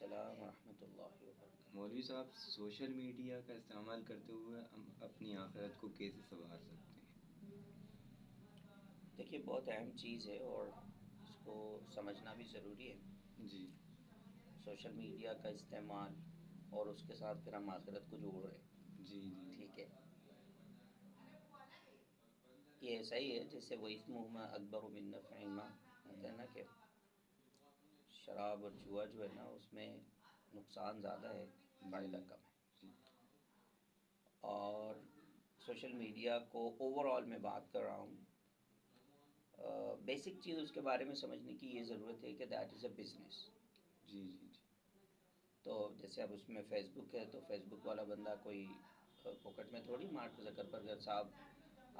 अस्सलाम वरहमतुल्लाहि वबरकातुहू। मौलवी साहब, सोशल मीडिया का इस्तेमाल करते हुए हम अपनी आखिरत को कैसे संवार सकते हैं? देखिए, बहुत अहम चीज़ है और इसको समझना भी ज़रूरी है। जी सोशल मीडिया का इस्तेमाल और उसके साथ फिर हम आखिरत को जोड़ रहे हैं। जी जी। ठीक है, ये ऐसा ही है जैसे वही मुँह में अकबर मिन नफ़इमा कहते हैं ना कि शराब और जुआ जो है ना उसमें नुकसान ज़्यादा है, जी फ़ायदा कम है। जी और सोशल मीडिया को ओवरऑल मैं बात कर रहा हूँ, बेसिक चीज़ उसके बारे में समझने की ये ज़रूरत है कि दैट इज़ अ बिज़नेस। जी जी जी तो जैसे अब उसमें फ़ेसबुक है तो फेसबुक वाला बंदा कोई पॉकेट में थोड़ी मार्क ज़करबर्ग साहब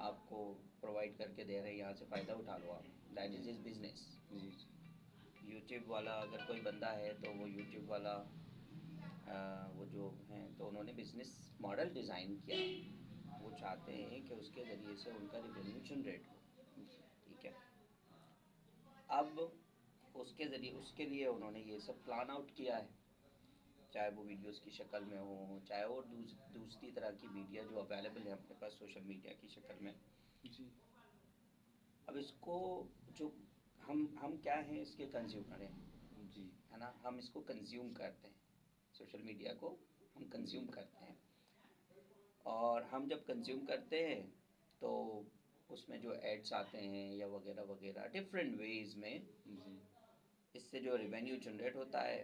आपको प्रोवाइड करके दे रहे हैं, यहाँ से फ़ायदा उठा लो आप, दैट जी इज़ इज़ बिज़नेस। जी यूट्यूब वाला अगर कोई बंदा है तो वो यूट्यूब वाला वो जो हैं तो उन्होंने बिज़नेस मॉडल डिज़ाइन किया है। वो चाहते हैं कि उसके ज़रिए से उनका रिवेन्यू जनरेट हो। जी ठीक है, अब उसके ज़रिए उसके लिए उन्होंने ये सब प्लान आउट किया है, चाहे वो वीडियोस की शक्ल में हो, चाहे और दूसरी तरह की मीडिया जो अवेलेबल है अपने पास सोशल मीडिया की शक्ल में। जी अब इसको जो हम क्या हैं, इसके कंज्यूमर हैं, जी है ना। हम इसको कंज्यूम करते हैं, सोशल मीडिया को हम जी कंज्यूम करते हैं। और हम जब कंज्यूम करते हैं तो उसमें जो एड्स आते हैं या वगैरह वगैरह डिफरेंट वेज में, जी इससे जो रेवेन्यू जनरेट होता है,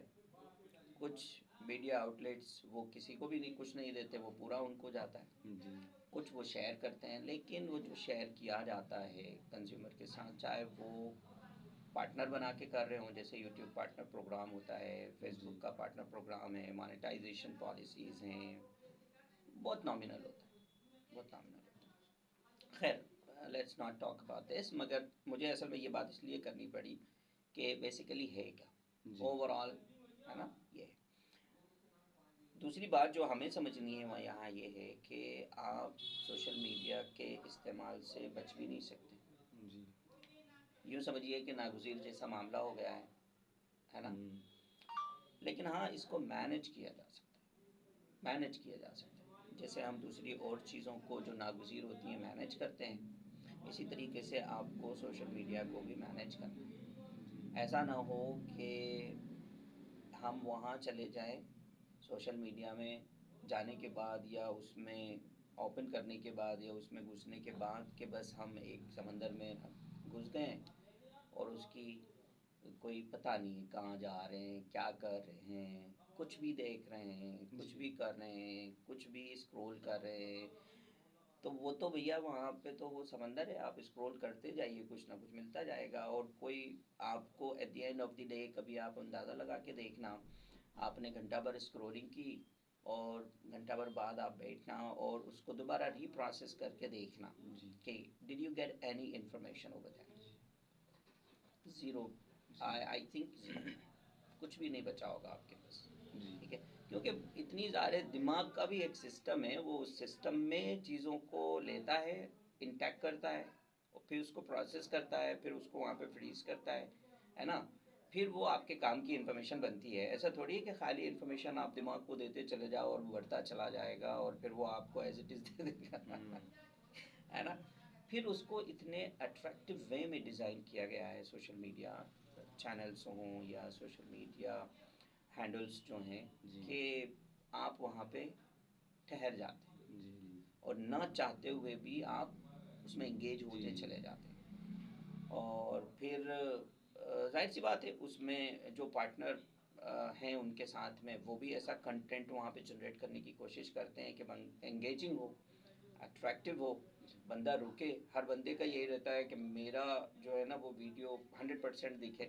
कुछ मीडिया आउटलेट्स वो किसी को भी नहीं, कुछ नहीं देते, वो पूरा उनको जाता है। जी कुछ वो शेयर करते हैं, लेकिन वो जो शेयर किया जाता है कंज्यूमर के साथ, चाहे वो पार्टनर बना के कर रहे हों, जैसे यूट्यूब पार्टनर प्रोग्राम होता है, जी फेसबुक का पार्टनर प्रोग्राम है, मोनेटाइजेशन पॉलिसीज़ हैं, बहुत नॉमिनल होता है, बहुत नॉमिनल होता है। खैर, let's not talk about this, मगर मुझे असल में ये बात इसलिए करनी पड़ी कि बेसिकली है क्या जी ओवरऑल, है ना। ये है। दूसरी बात जो हमें समझनी है वह यहाँ ये है कि आप सोशल मीडिया के इस्तेमाल से बच भी नहीं सकते। जी। यूँ समझिए कि नागुज़ीर जैसा मामला हो गया है ना। हम्म, लेकिन हाँ, इसको मैनेज किया जा सकता है, मैनेज किया जा सकता है। जैसे हम दूसरी और चीज़ों को जो नागुज़ीर होती हैं मैनेज करते हैं, इसी तरीके से आपको सोशल मीडिया को भी मैनेज करना जी है। ऐसा ना हो कि हम वहाँ चले जाएं सोशल मीडिया में जाने के बाद या उसमें ओपन करने के बाद या उसमें घुसने के बाद कि बस हम एक समंदर में घुस गए और उसकी कोई पता नहीं कहाँ जा रहे हैं, क्या कर रहे हैं, कुछ भी देख रहे हैं, कुछ जी भी कर रहे हैं, कुछ भी स्क्रॉल कर रहे हैं। तो वो तो भैया वहाँ पे तो वो समंदर है, आप स्क्रॉल करते जाइए, कुछ ना कुछ मिलता जाएगा। और कोई आपको at the end of the day, कभी आप अंदाज़ा लगा के देखना, आपने घंटा भर स्क्रॉलिंग की और घंटा भर बाद आप बैठना और उसको दोबारा रीप्रोसेस करके देखना जी कि did you get any information over that. जी ज़ीरो, जी आई थिंक ज़ीरो, कुछ भी नहीं बचा होगा आपके पास। जी ठीक है, क्योंकि इतनी ज़्यादा दिमाग का भी एक सिस्टम है, वो उस सिस्टम में चीज़ों को लेता है, इंटैक्ट करता है और फिर उसको प्रोसेस करता है, फिर उसको वहाँ पे फ्रीज करता है ना। फिर वो आपके काम की इन्फॉर्मेशन बनती है। ऐसा थोड़ी है कि खाली इन्फॉर्मेशन आप दिमाग को देते चले जाओ और वो बढ़ता चला जाएगा और फिर वो आपको एज इट इज़ दे देगा हम्म, है ना। फिर उसको इतने अट्रैक्टिव वे में डिज़ाइन किया गया है, सोशल मीडिया चैनल्स हों या सोशल मीडिया हैंडल्स जो हैं, जी कि आप वहाँ पे ठहर जाते हैं जी जी और ना चाहते हुए भी आप उसमें इंगेज जी होते चले जाते हैं। और फिर जाहिर सी बात है उसमें जो पार्टनर हैं उनके साथ में वो भी ऐसा कंटेंट वहाँ पे जनरेट करने की कोशिश करते हैं कि एंगेजिंग हो, अट्रैक्टिव हो, बंदा रुके। हर बंदे का यही रहता है कि मेरा जो है ना वो वीडियो 100% दिखे,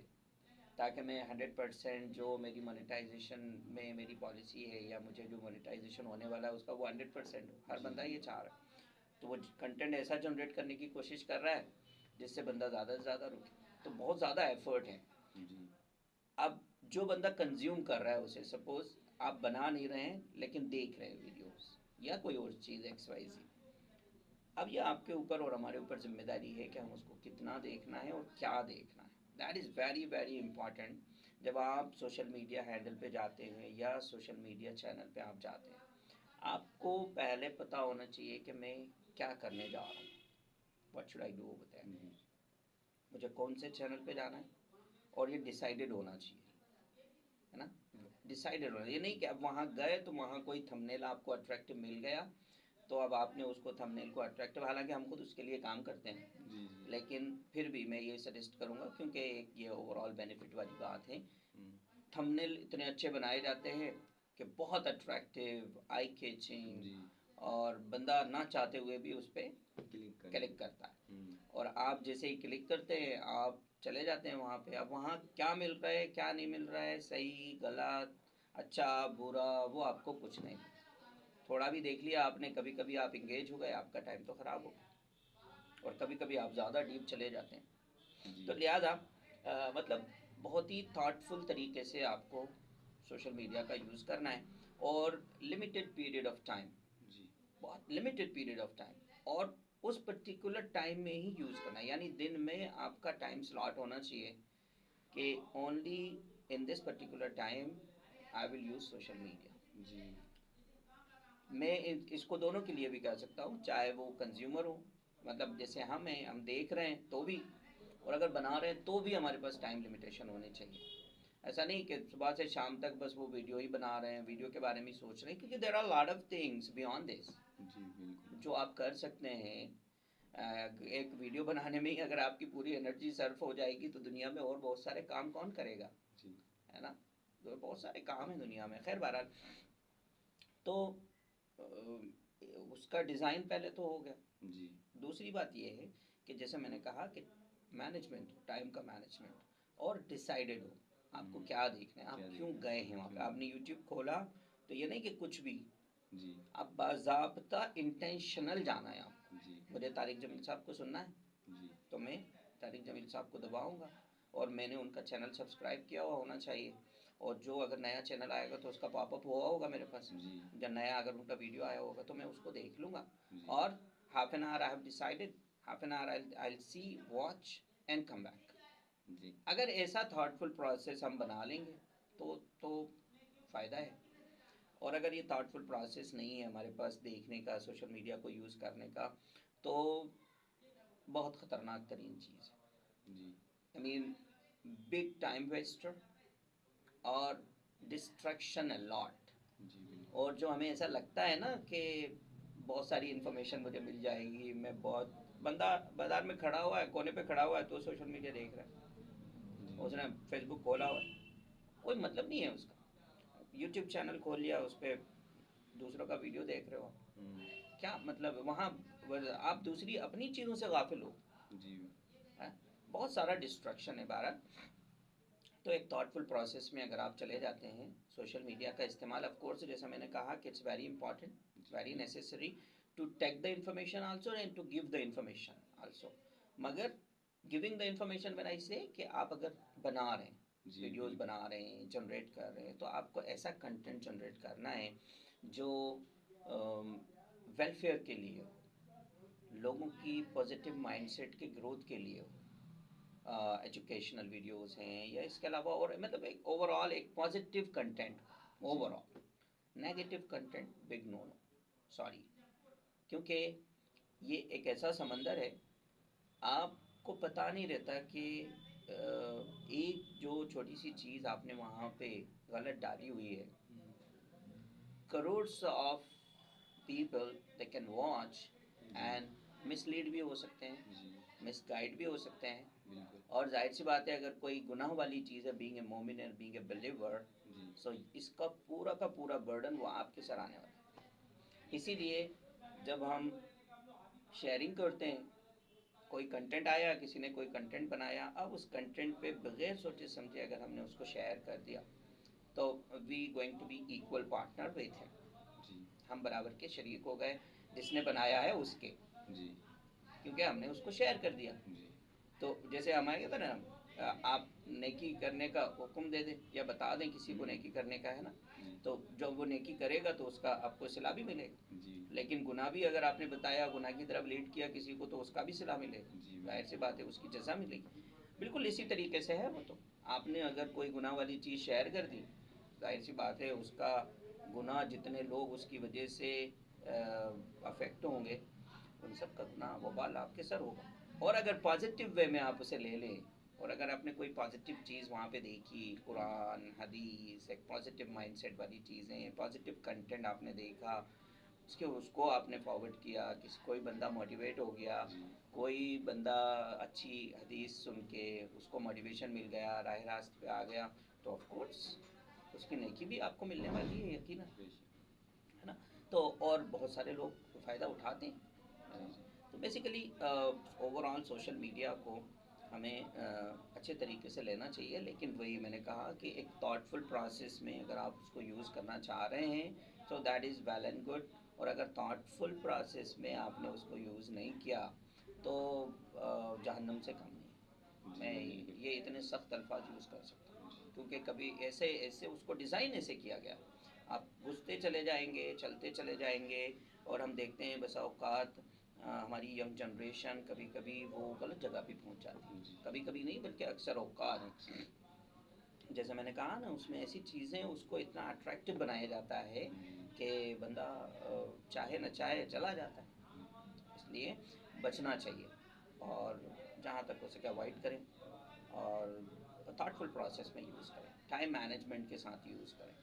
ताकि मैं 100% जो मेरी मोनेटाइजेशन में मेरी पॉलिसी है या मुझे जो मोनेटाइजेशन होने वाला है उसका वो 100% हो। हर जी बंदा ये चाह रहा है, तो वो कंटेंट ऐसा जनरेट करने की कोशिश कर रहा है जिससे बंदा ज़्यादा से ज़्यादा रुके। तो बहुत ज़्यादा एफर्ट है। जी अब जो बंदा कंज्यूम कर रहा है उसे, सपोज आप बना नहीं रहे हैं लेकिन देख रहे हैं वीडियोस या कोई और चीज़ एक्स वाई जी, अब ये आपके ऊपर और हमारे ऊपर जिम्मेदारी है कि हम उसको कितना देखना है और क्या देखना है। That is very very important. जब आप सोशल मीडिया हैंडल पे जाते हैं या सोशल मीडिया चैनल पे आप जाते हैं, आपको पहले पता होना चाहिए कि मैं क्या करने जा रहा हूँ, what should I do over there, जी मुझे कौन से चैनल पे जाना है, और ये डिसाइडेड होना चाहिए, है ना। डिसाइडेड होना, ये नहीं कि अब वहाँ गए तो वहाँ कोई थंबनेल आपको अट्रैक्टिव मिल गया तो अब आपने उसको थंबनेल को अट्रैक्टिव, हालांकि हम खुद उसके लिए काम करते हैं, जी जी। लेकिन फिर भी मैं ये सजेस्ट करूँगा क्योंकि एक ये ओवरऑल बेनिफिट वाली बात है। हम्म, थंबनेल इतने अच्छे बनाए जाते हैं कि बहुत अट्रैक्टिव, आई कैचिंग, जी और बंदा ना चाहते हुए भी उस पर क्लिक कर क्लिक देते। करता है। और आप जैसे ही क्लिक करते हैं आप चले जाते हैं वहाँ पे, अब वहाँ क्या मिल रहा है क्या नहीं मिल रहा है, सही गलत, अच्छा बुरा, वो आपको कुछ नहीं, थोड़ा भी देख लिया आपने, कभी कभी आप इंगेज हो गए, आपका टाइम तो ख़राब हो गया, और कभी कभी आप ज़्यादा डीप चले जाते हैं। जी तो लिहाजा मतलब बहुत ही थॉटफुल तरीके से आपको सोशल मीडिया का यूज़ करना है, और लिमिटेड पीरियड ऑफ टाइम, जी बहुत लिमिटेड पीरियड ऑफ टाइम, और उस पर्टिकुलर टाइम में ही यूज़ करना है, यानी दिन में आपका टाइम स्लॉट होना चाहिए कि only in this particular time I will use social media. जी मैं इसको दोनों के लिए भी कह सकता हूँ, चाहे वो कंज्यूमर हो, मतलब जैसे हम हैं, हम देख रहे हैं तो भी, और अगर बना रहे हैं तो भी हमारे पास टाइम लिमिटेशन होनी चाहिए। ऐसा नहीं कि सुबह से शाम तक बस वो वीडियो ही बना रहे हैं, वीडियो के बारे में ही सोच रहे हैं, क्योंकि there are lot of things beyond this जी बिल्कुल। जो आप कर सकते हैं। एक वीडियो बनाने में ही अगर आपकी पूरी एनर्जी सर्फ हो जाएगी तो दुनिया में और बहुत सारे काम कौन करेगा, जी है ना। तो बहुत सारे काम है दुनिया में, खैर बहरहाल। तो उसका डिज़ाइन पहले तो हो गया। जी दूसरी बात ये है कि जैसे मैंने कहा कि मैनेजमेंट हो, टाइम का मैनेजमेंट, और डिसाइडेड हो आपको क्या देखना है, क्या आप क्यों देखना गए है हैं वहाँ पे, क्यों। आपने यूट्यूब खोला तो ये नहीं कि कुछ भी, जी आप बाज़ाब्ता इंटेंशनल जाना है आपको। जी मुझे तारिक जमील साहब को सुनना है जी तो मैं तारिक जमील साहब को दबाऊंगा, और मैंने उनका चैनल सब्सक्राइब किया हुआ होना चाहिए, और जो अगर नया चैनल आएगा तो उसका पॉपअप हुआ होगा मेरे पास, जी जब नया अगर उनका वीडियो आया होगा तो मैं उसको देख लूँगा। जी और half an hour I have decided, half an hour I will see, watch and come back. जी अगर ऐसा थॉटफुल प्रोसेस हम बना लेंगे तो फ़ायदा है। और अगर ये थॉटफुल प्रोसेस नहीं है हमारे पास देखने का, सोशल मीडिया को यूज़ करने का, तो बहुत ख़तरनाक तरीन चीज़ है। जी I mean big time waster, और डिस्ट्रैक्शन अलॉट। जी बिल्कुल। और जो हमें ऐसा लगता है ना कि बहुत सारी इन्फॉर्मेशन मुझे मिल जाएगी, मैं बहुत, बंदा बाजार में खड़ा हुआ है, कोने पे खड़ा हुआ है तो सोशल मीडिया देख रहा है, जी उसने फेसबुक खोला हुआ है, कोई मतलब नहीं है उसका, यूट्यूब चैनल खोल लिया, उस पर दूसरों का वीडियो देख रहे हो, क्या मतलब है वहाँ, आप दूसरी अपनी चीज़ों से गाफिल हो, जी है? बहुत सारा डिस्ट्रक्शन है भारत। तो एक थॉटफुल प्रोसेस में अगर आप चले जाते हैं, सोशल मीडिया का इस्तेमाल, ऑफ कोर्स जैसा मैंने कहा कि इट्स वेरी इंपॉर्टेंट, जी वेरी बिल्कुल। Necessary to take the information also and to give the information also. मगर giving the information when I say कि आप अगर बना रहे हैं, जी वीडियोस बिल्कुल। बना रहे हैं, जनरेट कर रहे हैं, तो आपको ऐसा कंटेंट जनरेट करना है जो वेलफेयर के लिए हो, लोगों की पॉजिटिव माइंडसेट के ग्रोथ के लिए हो, एजुकेशनल वीडियोस हैं या इसके अलावा, और मतलब एक ओवरऑल एक पॉजिटिव कंटेंट, जी overall negative content big no no, sorry, क्योंकि ये एक ऐसा समंदर है, आपको पता नहीं रहता कि एक जो छोटी सी चीज़ आपने वहाँ पे गलत डाली हुई है, crores of people they can watch जी एंड मिसलीड भी हो सकते हैं, जी मिसगाइड भी हो सकते हैं। बिल्कुल। और जाहिर सी बात है अगर कोई गुनाह वाली चीज़ है, बीइंग ए मोमिन एंड बीइंग ए बिलीवर, जी सो इसका पूरा का पूरा बर्डन वो आपके सर आने वाला है। इसीलिए जब हम शेयरिंग करते हैं, कोई कंटेंट आया, किसी ने कोई कंटेंट बनाया, अब उस कंटेंट पे बगैर सोचे समझे अगर हमने उसको शेयर कर दिया तो we going to be equal partner with him, जी हम बराबर के शरीक हो गए जिसने बनाया है उसके, जी क्योंकि हमने उसको शेयर कर दिया। जी तो जैसे हमारे कहते हैं ना, आप नेकी करने का हुक्म दे दें या बता दें किसी को नेकी करने का, है ना, जी तो जब वो नेकी करेगा तो उसका आपको सिला भी जी मिलेगा, लेकिन गुनाह भी अगर आपने बताया, गुनाह की तरफ लीड किया किसी को, तो उसका भी सिला मिलेगा, जी जाहिर सी बिल्कुल। बात है उसकी जजा मिलेगी। बिल्कुल इसी तरीके से है वो, तो आपने अगर कोई गुनाह वाली चीज़ शेयर कर दी, जाहिर सी बात है उसका गुनाह, जितने लोग उसकी वजह से अफेक्ट होंगे उन सब का गुनाह वबाल आपके सर होगा। और अगर पॉजिटिव वे में आप उसे ले लें, और अगर आपने कोई पॉजिटिव चीज़ वहाँ पे देखी, कुरान हदीस, एक पॉजिटिव माइंडसेट वाली चीज़ें, पॉजिटिव कंटेंट आपने देखा, उसके उसको आपने फॉरवर्ड किया, किसी कोई बंदा मोटिवेट हो गया, जी कोई बंदा अच्छी हदीस सुन के उसको मोटिवेशन मिल गया, राह रास्त पे आ गया, तो ऑफ कोर्स उसकी नेकी भी आपको मिलने वाली है यकीनन, बेशक। है ना। तो और बहुत सारे लोग फ़ायदा उठाते हैं। जी जी तो बेसिकली ओवरऑल सोशल मीडिया को हमें अच्छे तरीके से लेना चाहिए, लेकिन वही मैंने कहा कि एक थॉटफुल प्रोसेस में अगर आप उसको यूज़ करना चाह रहे हैं तो that is well and good. और अगर थॉटफुल प्रोसेस में आपने उसको यूज़ नहीं किया तो जहन्नम से कम नहीं। जी मैं बिल्कुल। ये इतने सख्त अल्फाज यूज़ कर सकता हूँ जी क्योंकि कभी ऐसे ऐसे उसको डिज़ाइन ऐसे किया गया, आप घुसते चले जाएंगे, चलते चले जाएंगे, और हम देखते हैं बसा औकात हमारी यंग जनरेशन कभी कभी वो गलत जगह पे पहुंच जाती है, जी कभी कभी नहीं बल्कि अक्सर औकात। अक्सर। जैसे मैंने कहा ना, उसमें ऐसी चीज़ें उसको इतना अट्रैक्टिव बनाया जाता है जी कि बंदा चाहे न चाहे चला जाता है। जी इसलिए बचना चाहिए, और जहाँ तक हो सके अवॉइड करें, और थॉटफुल प्रोसेस में यूज़ करें, टाइम मैनेजमेंट के साथ यूज़ करें।